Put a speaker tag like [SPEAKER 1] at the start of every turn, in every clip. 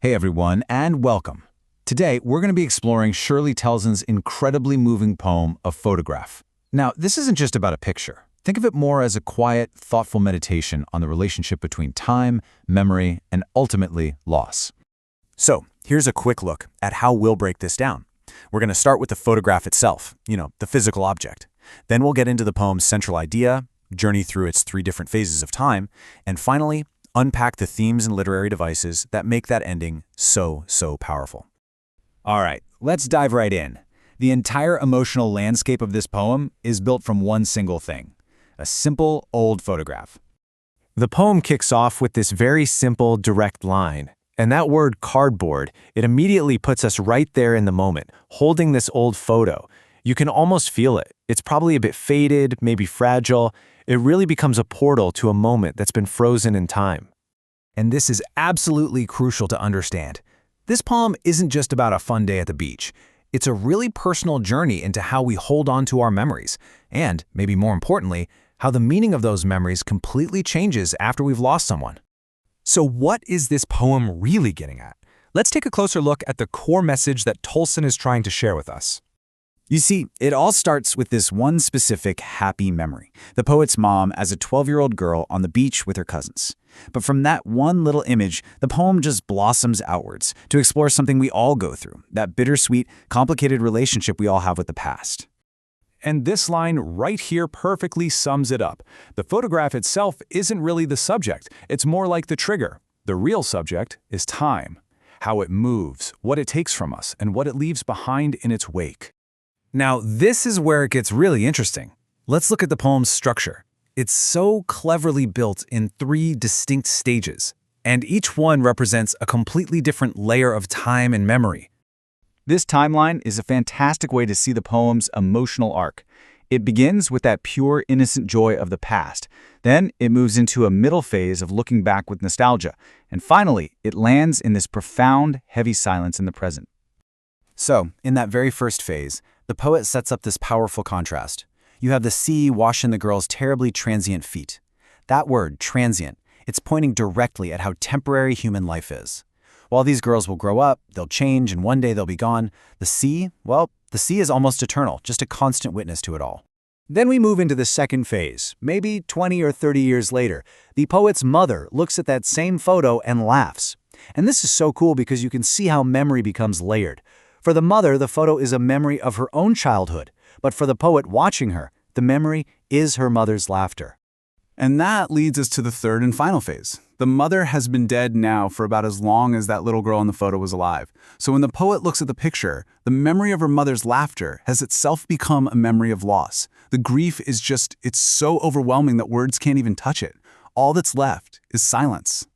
[SPEAKER 1] Hey everyone, and welcome. Today, we're going to be exploring Shirley Telson's incredibly moving poem, A Photograph. Now, this isn't just about a picture. Think of it more as a quiet, thoughtful meditation on the relationship between time, memory, and ultimately, loss.
[SPEAKER 2] So, here's a quick look at how we'll break this down. We're going to start with the photograph itself, the physical object. Then we'll get into the poem's central idea, journey through its three different phases of time, and finally, unpack the themes and literary devices that make that ending so powerful.
[SPEAKER 1] All right, let's dive right in. The entire emotional landscape of this poem is built from one single thing: a simple, old photograph.
[SPEAKER 2] The poem kicks off with this very simple, direct line. And that word cardboard, it immediately puts us right there in the moment, holding this old photo. You can almost feel it. It's probably a bit faded, maybe fragile. It really becomes a portal to a moment that's been frozen in time.
[SPEAKER 1] And this is absolutely crucial to understand. This poem isn't just about a fun day at the beach. It's a really personal journey into how we hold on to our memories, and, maybe more importantly, how the meaning of those memories completely changes after we've lost someone.
[SPEAKER 3] So what is this poem really getting at? Let's take a closer look at the core message that Tolson is trying to share with us.
[SPEAKER 4] You see, it all starts with this one specific happy memory, the poet's mom as a 12-year-old girl on the beach with her cousins. But from that one little image, the poem just blossoms outwards to explore something we all go through, that bittersweet, complicated relationship we all have with the past.
[SPEAKER 3] And this line right here perfectly sums it up. The photograph itself isn't really the subject. It's more like the trigger. The real subject is time, how it moves, what it takes from us, and what it leaves behind in its wake.
[SPEAKER 1] Now, this is where it gets really interesting. Let's look at the poem's structure. It's so cleverly built in three distinct stages, and each one represents a completely different layer of time and memory.
[SPEAKER 4] This timeline is a fantastic way to see the poem's emotional arc. It begins with that pure, innocent joy of the past. Then it moves into a middle phase of looking back with nostalgia. And finally, it lands in this profound, heavy silence in the present. So, in that very first phase, the poet sets up this powerful contrast. You have the sea washing the girl's terribly transient feet. That word, transient, it's pointing directly at how temporary human life is. While these girls will grow up, they'll change, and one day they'll be gone, the sea is almost eternal, just a constant witness to it all. Then we move into the second phase. Maybe 20 or 30 years later, the poet's mother looks at that same photo and laughs. And this is so cool because you can see how memory becomes layered. For the mother, the photo is a memory of her own childhood, but for the poet watching her, the memory is her mother's laughter.
[SPEAKER 5] And that leads us to the third and final phase. The mother has been dead now for about as long as that little girl in the photo was alive. So when the poet looks at the picture, the memory of her mother's laughter has itself become a memory of loss. The grief is it's so overwhelming that words can't even touch it. All that's left is silence.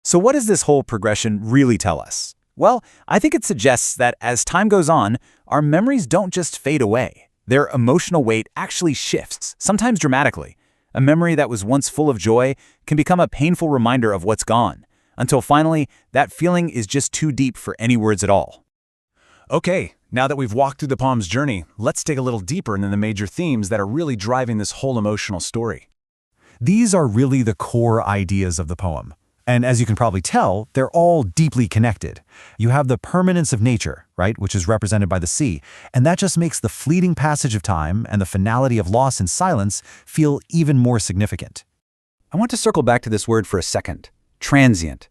[SPEAKER 4] So what does this whole progression really tell us? Well, I think it suggests that as time goes on, our memories don't just fade away. Their emotional weight actually shifts, sometimes dramatically. A memory that was once full of joy can become a painful reminder of what's gone, until finally, that feeling is just too deep for any words at all.
[SPEAKER 3] Okay, now that we've walked through the poem's journey, let's dig a little deeper into the major themes that are really driving this whole emotional story.
[SPEAKER 1] These are really the core ideas of the poem. And as you can probably tell, they're all deeply connected. You have the permanence of nature, right, which is represented by the sea, and that just makes the fleeting passage of time and the finality of loss and silence feel even more significant.
[SPEAKER 4] I want to circle back to this word for a second, transient.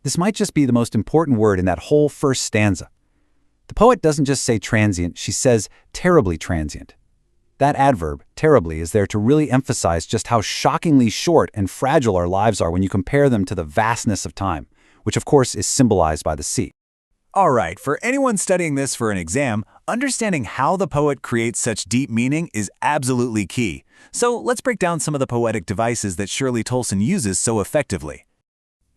[SPEAKER 4] This might just be the most important word in that whole first stanza. The poet doesn't just say transient, she says terribly transient. That adverb, terribly, is there to really emphasize just how shockingly short and fragile our lives are when you compare them to the vastness of time, which of course is symbolized by the sea.
[SPEAKER 1] All right, for anyone studying this for an exam, understanding how the poet creates such deep meaning is absolutely key. So let's break down some of the poetic devices that Shirley Tolson uses so effectively.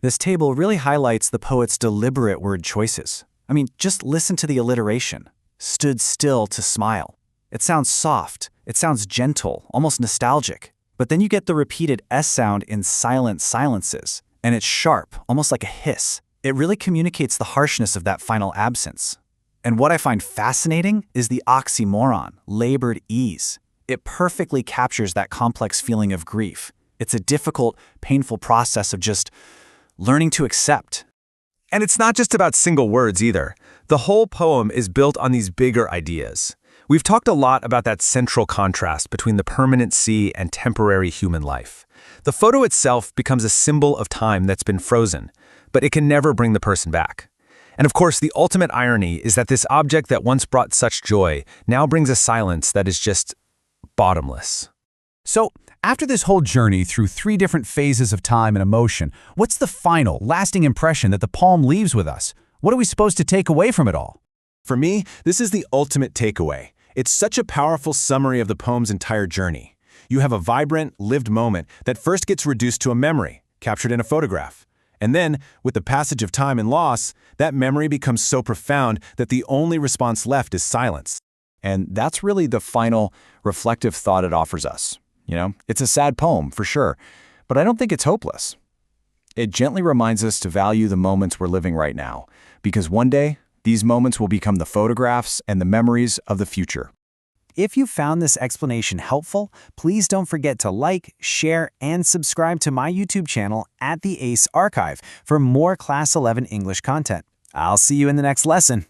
[SPEAKER 4] This table really highlights the poet's deliberate word choices. I mean, just listen to the alliteration. Stood still to smile. It sounds soft, it sounds gentle, almost nostalgic. But then you get the repeated S sound in silent silences, and it's sharp, almost like a hiss. It really communicates the harshness of that final absence. And what I find fascinating is the oxymoron, labored ease. It perfectly captures that complex feeling of grief. It's a difficult, painful process of just learning to accept.
[SPEAKER 2] And it's not just about single words either. The whole poem is built on these bigger ideas. We've talked a lot about that central contrast between the permanent sea and temporary human life. The photo itself becomes a symbol of time that's been frozen, but it can never bring the person back. And of course, the ultimate irony is that this object that once brought such joy now brings a silence that is just bottomless.
[SPEAKER 6] So, after this whole journey through 3 different phases of time and emotion, what's the final, lasting impression that the poem leaves with us? What are we supposed to take away from it all?
[SPEAKER 2] For me, this is the ultimate takeaway. It's such a powerful summary of the poem's entire journey. You have a vibrant, lived moment that first gets reduced to a memory, captured in a photograph. And then, with the passage of time and loss, that memory becomes so profound that the only response left is silence.
[SPEAKER 4] And that's really the final reflective thought it offers us. It's a sad poem, for sure, but I don't think it's hopeless. It gently reminds us to value the moments we're living right now, because one day, these moments will become the photographs and the memories of the future.
[SPEAKER 6] If you found this explanation helpful, please don't forget to like, share, and subscribe to my YouTube channel at the ACE Archive for more Class 11 English content. I'll see you in the next lesson.